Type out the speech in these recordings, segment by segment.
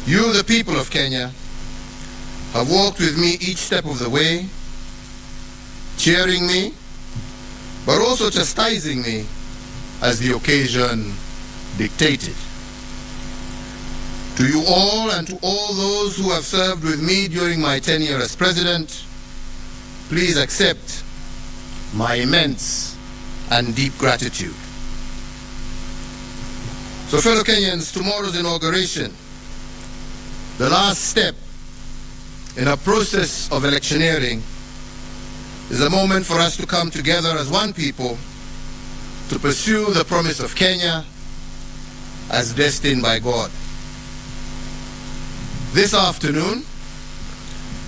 You, the people of Kenya, have walked with me each step of the way, cheering me, but also chastising me as the occasion dictated. To you all and to all those who have served with me during my tenure as president, please accept my immense and deep gratitude. So fellow Kenyans, tomorrow's inauguration, the last step in a process of electioneering, is a moment for us to come together as one people to pursue the promise of Kenya as destined by God. This afternoon,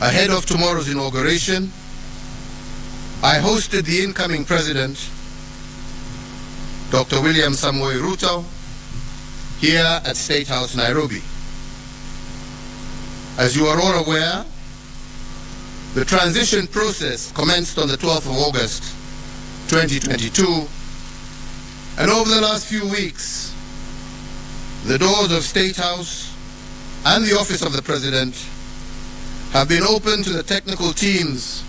ahead of tomorrow's inauguration, I hosted the incoming president, Dr. William Samoei Ruto, here at State House, Nairobi. As you are all aware, the transition process commenced on the 12th of August, 2022, and over the last few weeks, the doors of State House and the office of the President have been open to the technical teams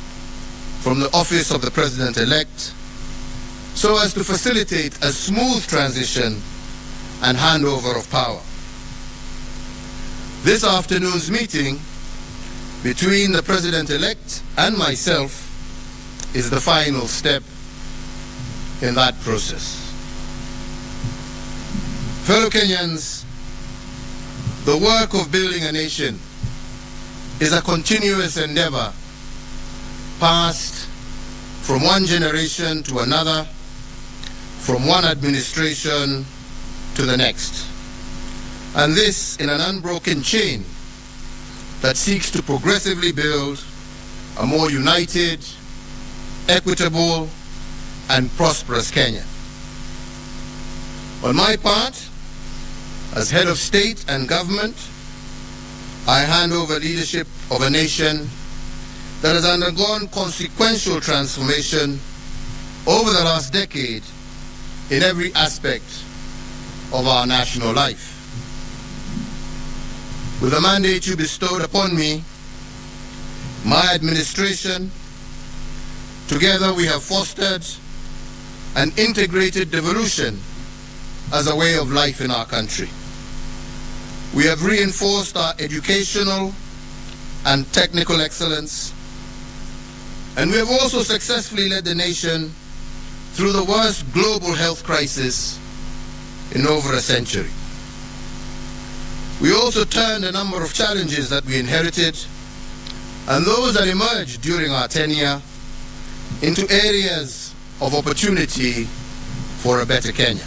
from the office of the President-elect so as to facilitate a smooth transition and handover of power. This afternoon's meeting between the President-elect and myself is the final step in that process. Fellow Kenyans, the work of building a nation is a continuous endeavor passed from one generation to another, from one administration to the next. And this in an unbroken chain that seeks to progressively build a more united, equitable, and prosperous Kenya. On my part, as head of state and government, I hand over leadership of a nation that has undergone consequential transformation over the last decade in every aspect of our national life. With the mandate you bestowed upon me, my administration, together we have fostered an integrated devolution as a way of life in our country. We have reinforced our educational and technical excellence, and we have also successfully led the nation through the worst global health crisis in over a century. We also turned a number of challenges that we inherited and those that emerged during our tenure into areas of opportunity for a better Kenya.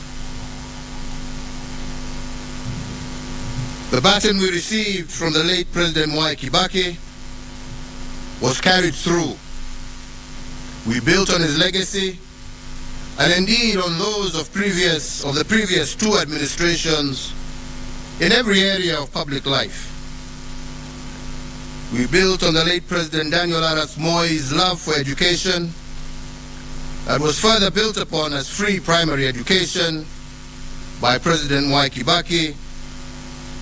The baton we received from the late President Mwai Kibaki was carried through. We built on his legacy and indeed on those of the previous two administrations in every area of public life. We built on the late President Daniel Arap Moi's love for education that was further built upon as free primary education by President Mwai Kibaki,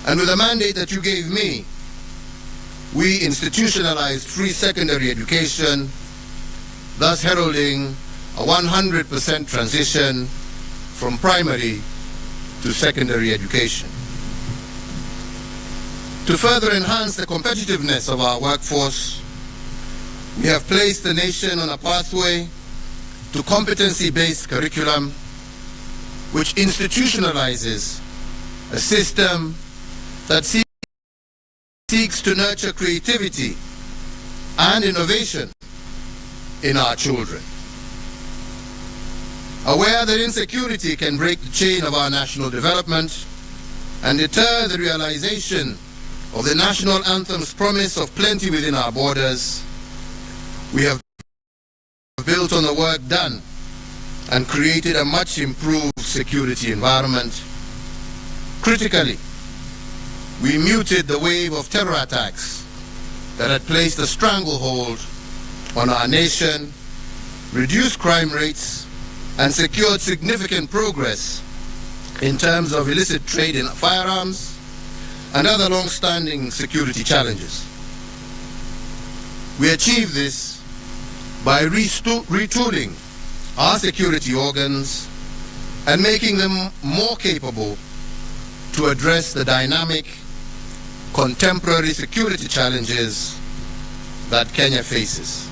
and with the mandate that you gave me, we institutionalized free secondary education, thus heralding a 100% transition from primary to secondary education. To further enhance the competitiveness of our workforce, we have placed the nation on a pathway to competency-based curriculum, which institutionalizes a system that seeks to nurture creativity and innovation in our children. Aware that insecurity can break the chain of our national development and deter the realization of the national anthem's promise of plenty within our borders, we have built on the work done and created a much improved security environment. Critically, we muted the wave of terror attacks that had placed a stranglehold on our nation, reduced crime rates, and secured significant progress in terms of illicit trade in firearms, and other long-standing security challenges. We achieve this by retooling our security organs and making them more capable to address the dynamic, contemporary security challenges that Kenya faces.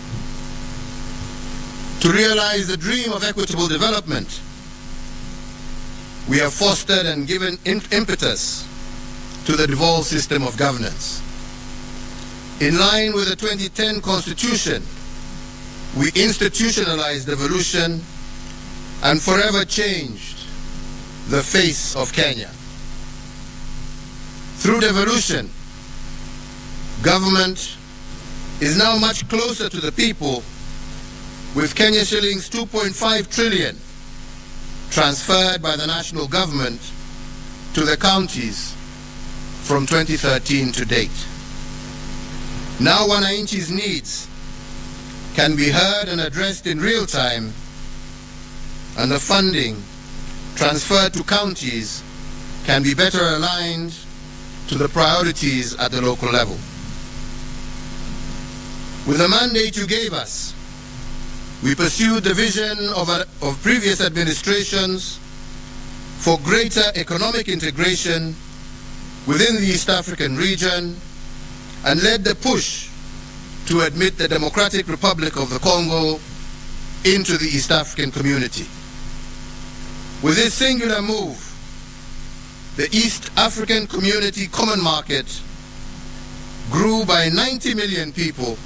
To realize the dream of equitable development, we have fostered and given impetus to the devolved system of governance. In line with the 2010 Constitution, we institutionalized devolution and forever changed the face of Kenya. Through devolution, government is now much closer to the people, with Kenya shillings 2.5 trillion transferred by the national government to the counties from 2013 to date. Now wananchi's needs can be heard and addressed in real time, and the funding transferred to counties can be better aligned to the priorities at the local level. With the mandate you gave us, we pursued the vision of previous administrations for greater economic integration within the East African region and led the push to admit the Democratic Republic of the Congo into the East African community. With this singular move, the East African Community Common Market grew by 90 million people,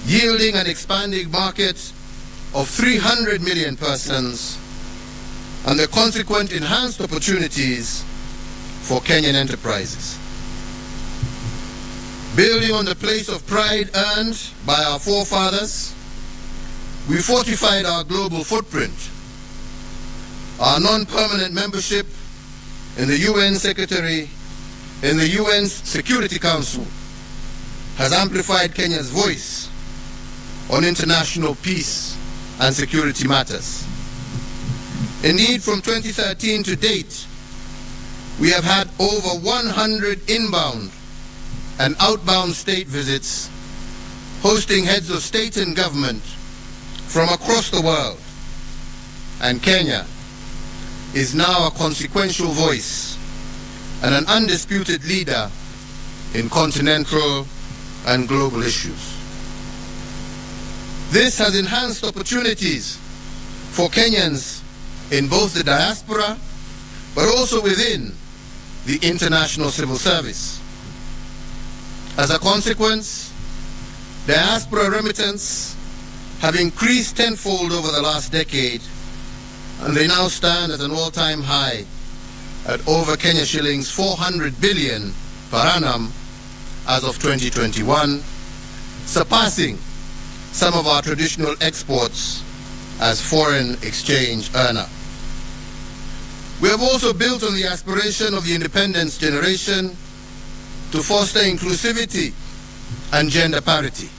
yielding an expanding market of 300 million persons and the consequent enhanced opportunities for Kenyan enterprises. Building on the place of pride earned by our forefathers, we fortified our global footprint. Our non-permanent membership in the UN Security Council has amplified Kenya's voice on international peace and security matters. Indeed, from 2013 to date, we have had over 100 inbound and outbound state visits, hosting heads of state and government from across the world. And Kenya is now a consequential voice and an undisputed leader in continental and global issues. This has enhanced opportunities for Kenyans in both the diaspora, but also within the international civil service. As a consequence, diaspora remittance have increased tenfold over the last decade, and they now stand at an all-time high at over Kenya shillings 400 billion per annum as of 2021, surpassing some of our traditional exports as foreign exchange earner. We have also built on the aspiration of the independence generation to foster inclusivity and gender parity.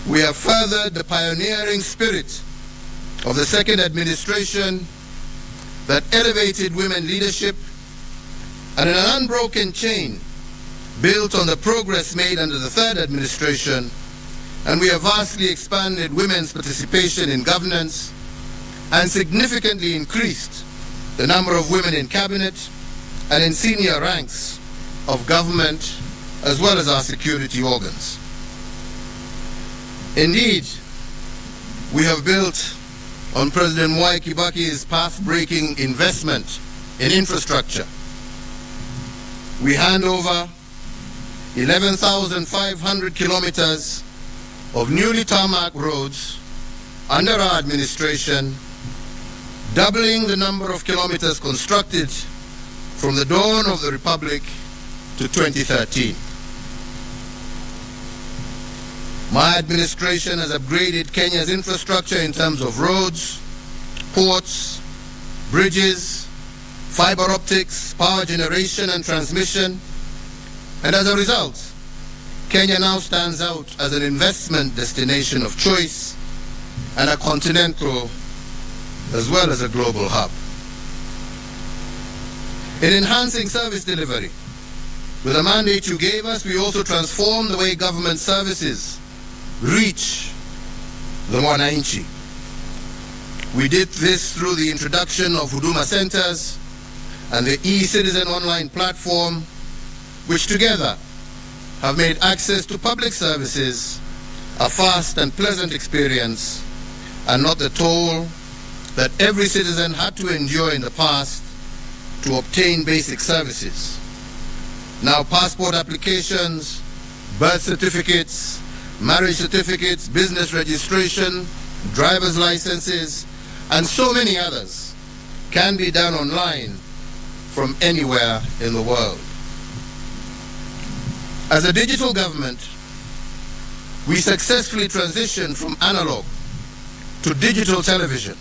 We have furthered the pioneering spirit of the second administration that elevated women leadership, and in an unbroken chain built on the progress made under the third administration, and we have vastly expanded women's participation in governance and significantly increased the number of women in cabinet and in senior ranks of government, as well as our security organs. Indeed, we have built on President Mwai Kibaki's path-breaking investment in infrastructure. We hand over 11,500 kilometers of newly tarmac roads under our administration, doubling the number of kilometers constructed from the dawn of the Republic to 2013. My administration has upgraded Kenya's infrastructure in terms of roads, ports, bridges, fiber optics, power generation and transmission, and as a result, Kenya now stands out as an investment destination of choice and a continental as well as a global hub. In enhancing service delivery, with the mandate you gave us, we also transformed the way government services reach the mwananchi. We did this through the introduction of Huduma Centers and the e-Citizen online platform, which together have made access to public services a fast and pleasant experience, and not the toll that every citizen had to endure in the past to obtain basic services. Now passport applications, birth certificates, marriage certificates, business registration, driver's licenses, and so many others can be done online from anywhere in the world. As a digital government, we successfully transitioned from analog to digital television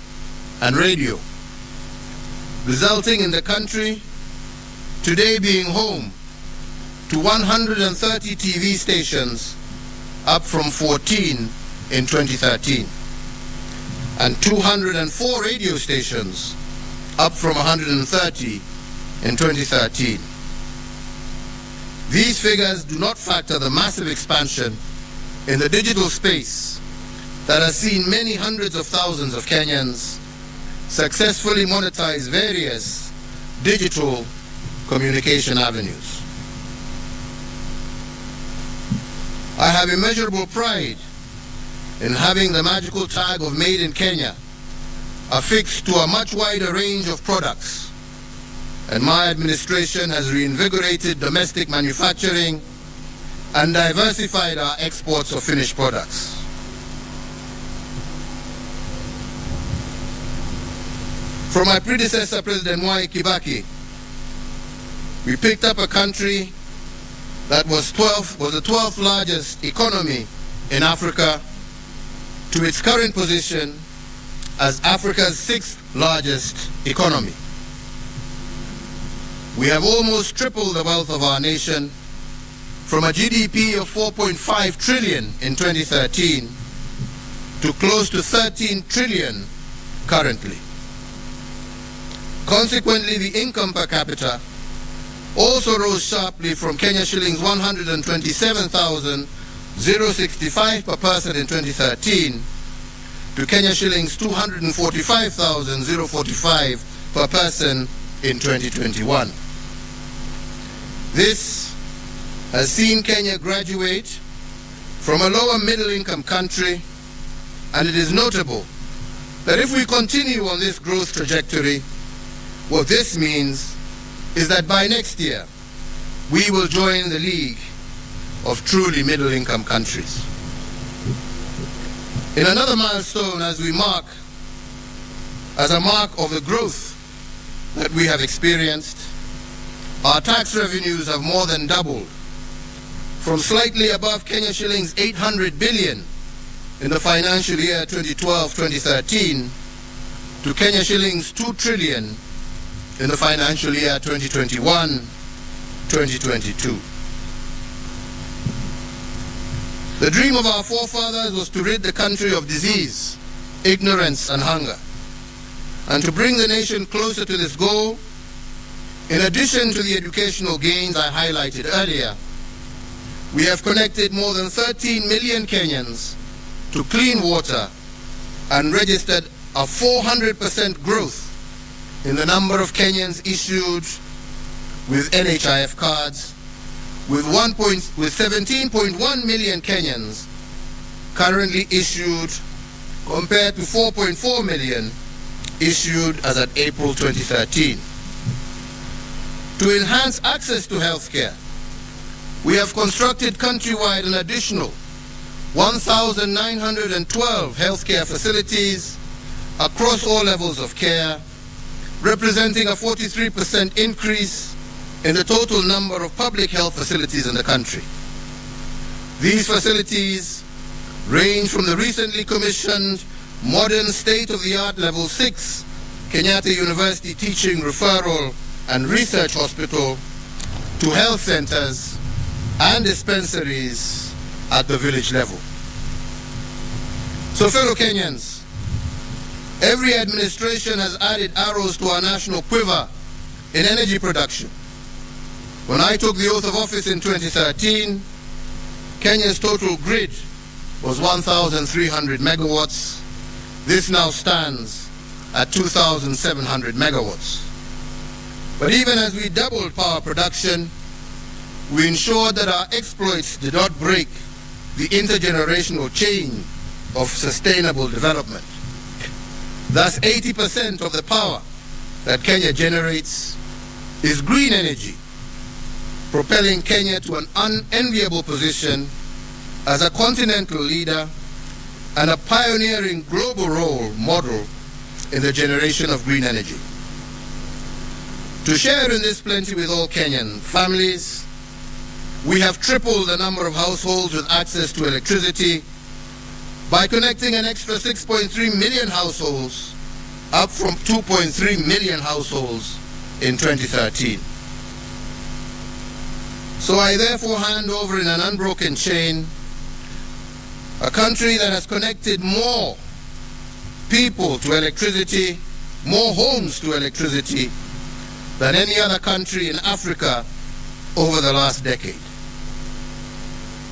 and radio, resulting in the country today being home to 130 TV stations, up from 14 in 2013, and 204 radio stations, up from 130 in 2013. These figures do not factor the massive expansion in the digital space that has seen many hundreds of thousands of Kenyans successfully monetize various digital communication avenues. I have immeasurable pride in having the magical tag of Made in Kenya affixed to a much wider range of products, and my administration has reinvigorated domestic manufacturing and diversified our exports of finished products. From my predecessor, President Mwai Kibaki, we picked up a country that was the 12th largest economy in Africa to its current position as Africa's 6th largest economy. We have almost tripled the wealth of our nation from a GDP of 4.5 trillion in 2013 to close to 13 trillion currently. Consequently, the income per capita also rose sharply from Kenya shillings 127,065 per person in 2013 to Kenya shillings 245,045 per person in 2021. This has seen Kenya graduate from a lower middle income country, and it is notable that if we continue on this growth trajectory, what this means is that by next year, we will join the league of truly middle-income countries. In another milestone as a mark of the growth that we have experienced, our tax revenues have more than doubled from slightly above Kenya shillings 800 billion in the financial year 2012-2013 to Kenya shillings 2 trillion in the financial year 2021-2022. The dream of our forefathers was to rid the country of disease, ignorance, and hunger. And to bring the nation closer to this goal, in addition to the educational gains I highlighted earlier, we have connected more than 13 million Kenyans to clean water and registered a 400% growth in the number of Kenyans issued with NHIF cards, with 17.1 million Kenyans currently issued compared to 4.4 million issued as at April 2013. To enhance access to health care, we have constructed countrywide an additional 1,912 healthcare facilities across all levels of care, representing a 43% increase in the total number of public health facilities in the country. These facilities range from the recently commissioned modern state-of-the-art Level 6 Kenyatta University Teaching, Referral and Research Hospital to health centers and dispensaries at the village level. So fellow Kenyans, every administration has added arrows to our national quiver in energy production. When I took the oath of office in 2013, Kenya's total grid was 1,300 megawatts. This now stands at 2,700 megawatts. But even as we doubled power production, we ensured that our exploits did not break the intergenerational chain of sustainable development. Thus, 80% of the power that Kenya generates is green energy, propelling Kenya to an unenviable position as a continental leader and a pioneering global role model in the generation of green energy. To share in this plenty with all Kenyan families, we have tripled the number of households with access to electricity by connecting an extra 6.3 million households, up from 2.3 million households in 2013. So I therefore hand over in an unbroken chain a country that has connected more people to electricity, more homes to electricity, than any other country in Africa over the last decade.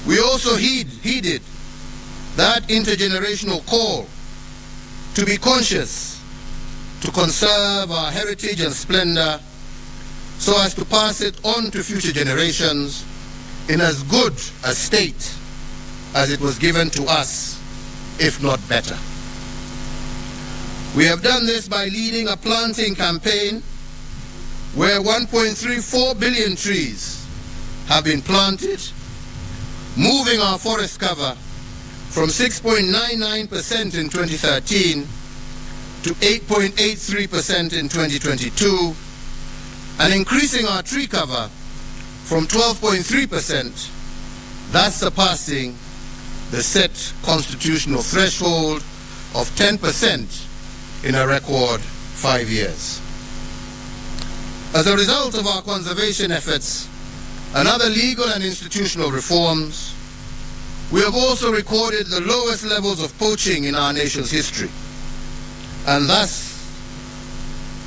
We also heeded that intergenerational call to be conscious, to conserve our heritage and splendor, so as to pass it on to future generations in as good a state as it was given to us, if not better. We have done this by leading a planting campaign where 1.34 billion trees have been planted, moving our forest cover from 6.99% in 2013 to 8.83% in 2022, and increasing our tree cover from 12.3%, thus surpassing the set constitutional threshold of 10% in a record 5 years. As a result of our conservation efforts and other legal and institutional reforms, we have also recorded the lowest levels of poaching in our nation's history, and thus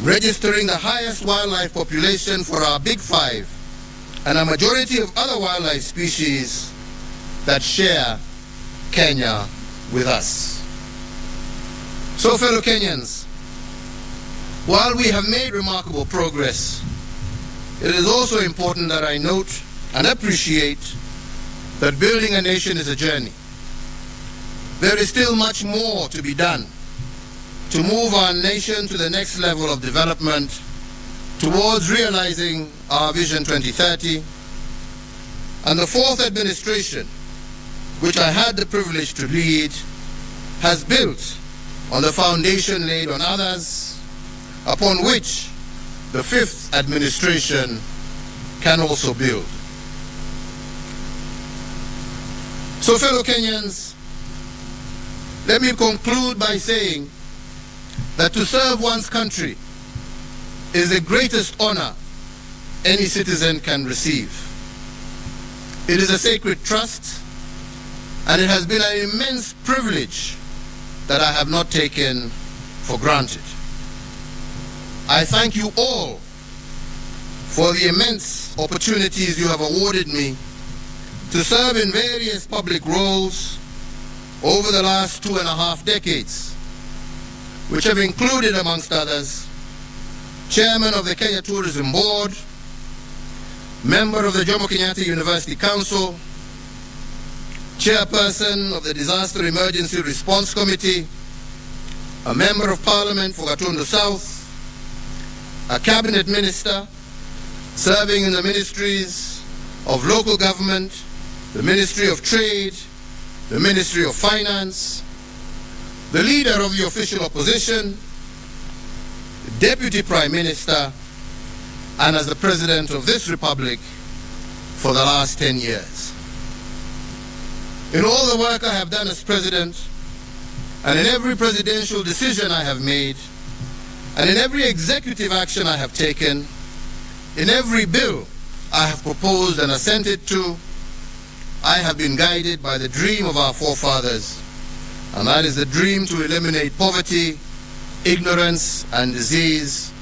registering the highest wildlife population for our Big Five and a majority of other wildlife species that share Kenya with us. So, fellow Kenyans, while we have made remarkable progress, it is also important that I note and appreciate that building a nation is a journey. There is still much more to be done to move our nation to the next level of development towards realizing our Vision 2030. And the fourth administration, which I had the privilege to lead, has built on the foundation laid on others, upon which the fifth administration can also build. So, fellow Kenyans, let me conclude by saying that to serve one's country is the greatest honor any citizen can receive. It is a sacred trust, and it has been an immense privilege that I have not taken for granted. I thank you all for the immense opportunities you have awarded me to serve in various public roles over the last 2.5 decades, which have included, amongst others, Chairman of the Kenya Tourism Board, Member of the Jomo Kenyatta University Council, Chairperson of the Disaster Emergency Response Committee, a Member of Parliament for Gatundu South, a Cabinet Minister serving in the Ministries of Local Government, the Ministry of Trade, the Ministry of Finance, the Leader of the Official Opposition, the Deputy Prime Minister, and as the President of this Republic for the last 10 years. In all the work I have done as President, and in every presidential decision I have made, and in every executive action I have taken, in every bill I have proposed and assented to, I have been guided by the dream of our forefathers, and that is the dream to eliminate poverty, ignorance, and disease,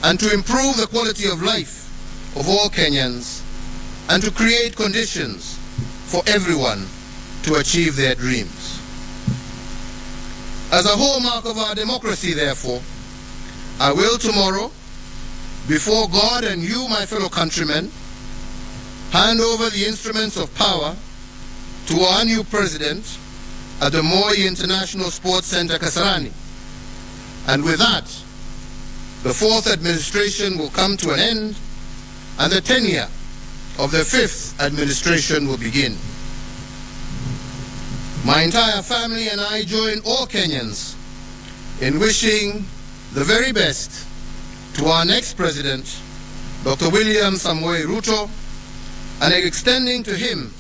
and to improve the quality of life of all Kenyans, and to create conditions for everyone to achieve their dreams. As a hallmark of our democracy, therefore, I will tomorrow, before God and you, my fellow countrymen, hand over the instruments of power to our new president at the Moi International Sports Center, Kasarani. And with that, the fourth administration will come to an end, and the tenure of the fifth administration will begin. My entire family and I join all Kenyans in wishing the very best to our next president, Dr. William Samoei Ruto, and extending to him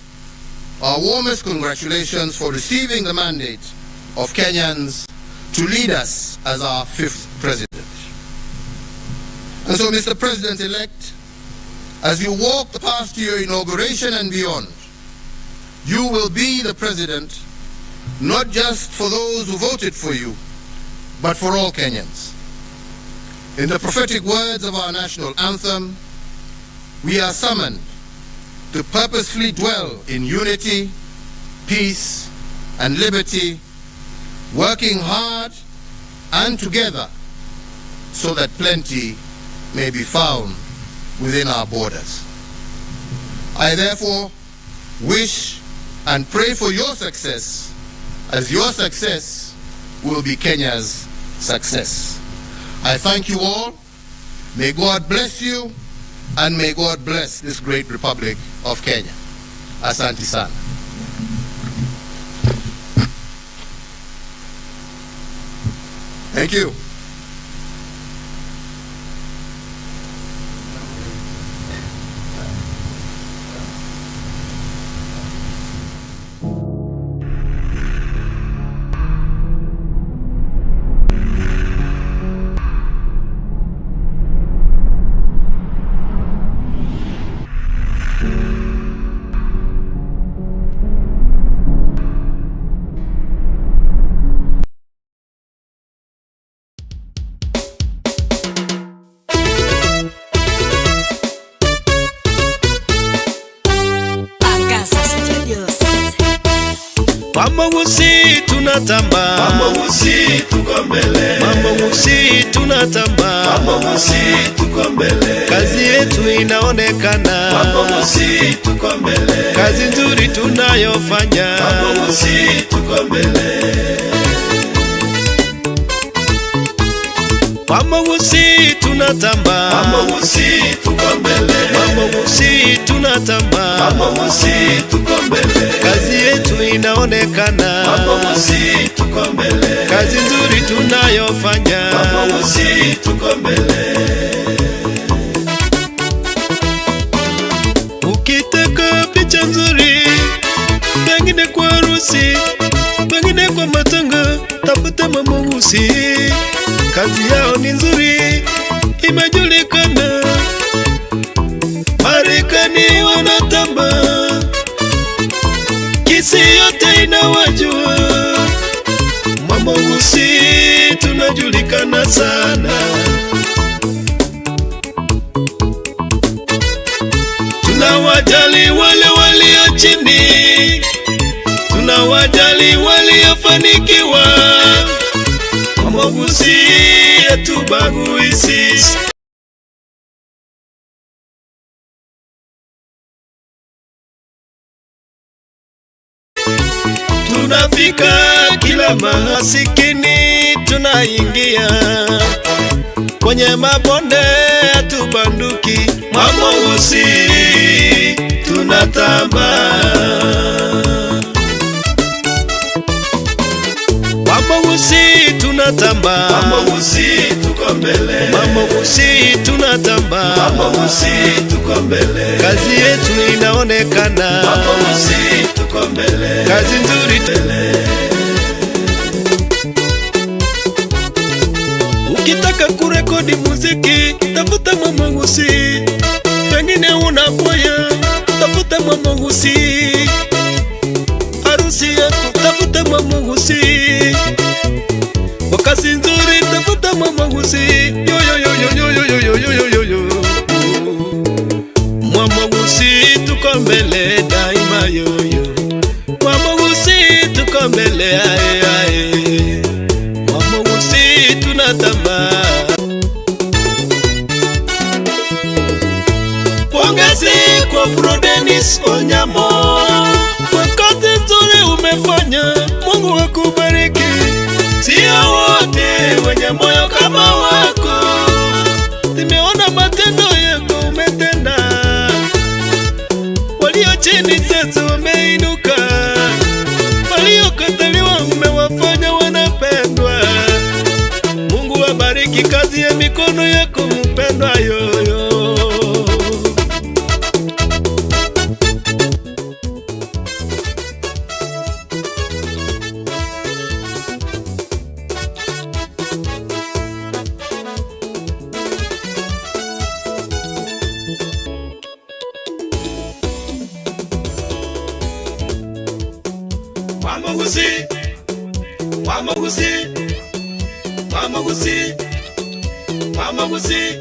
our warmest congratulations for receiving the mandate of Kenyans to lead us as our fifth president. And so, Mr. President-elect, as you walk the path to your inauguration and beyond, you will be the president not just for those who voted for you, but for all Kenyans. In the prophetic words of our national anthem, we are summoned to purposefully dwell in unity, peace, and liberty, working hard and together so that plenty may be found within our borders. I therefore wish and pray for your success, as your success will be Kenya's success. I thank you all. May God bless you, and may God bless this great Republic of Kenya. Asante sana. Thank you. Mwamogusii tunatamba, Mwamogusii tuko mbele, Mwamogusii tunatamba, Mwamogusii tuko mbele, kazi yetu inaonekana, Mwamogusii tuko mbele, kazi nzuri tunayofanya, Mwamogusii tuko mbele. Mwamogusii tunatamba, Mwamogusii tuko mbele, Mwamogusii tunatamba, Mwamogusii tuko mbele, kazi yetu inaonekana, Mwamogusii tuko mbele, kazi nzuri tunayofanya, Mwamogusii tuko mbele. Ukitaka picha nzuri, pengine kwa harusi, pengine kwa matanga, tafuta Mwamogusii. Kazi yao ni nzuri, imejulikana, Marekani wanatamba, kisi yote inawajua. Mwamogusii tunajulikana sana, tunawajali wale walio chini, tunawajali waliofanikiwa. Mwamogusii hatubagui sisi. Tunafika kila masikini, tunaingia kwenye mabonde, hatubanduki. Mwamogusii tunatamba, Mwamogusii tunatamba, Mwamogusii tuko mbele, Mwamogusii tunatamba, Mwamogusii tuko mbele, kazi yetu inaonekana, Mwamogusii tuko mbele, kazi nzuri mbele. Ukitaka kurekodi muziki, tafuta Mwamogusii. Pengine una kwaya, tafuta Mwamogusii. Harusi yako, tafuta Mwamogusii. Kwa kazi nzuri, tafuta Mwamogusii. Yo yo yo yo yo yo yo yo. kusonga mbele. Mwamogusii tunatamba. Pongezi kwa Prodenis Onyamo kwa kazi nzuri umefanya, Mungu akubariki. Sio wote wenye moyo kama wako, nimeona matendo yako umetenda. Walio chini sasa wameinuka, waliokataliwa umewafanya wanapendwa. Mungu abariki kazi ya mikono yako mpendwa yoyo. Mwamogusii, Mwamogusii, Mwamogusii, Mwamogusii.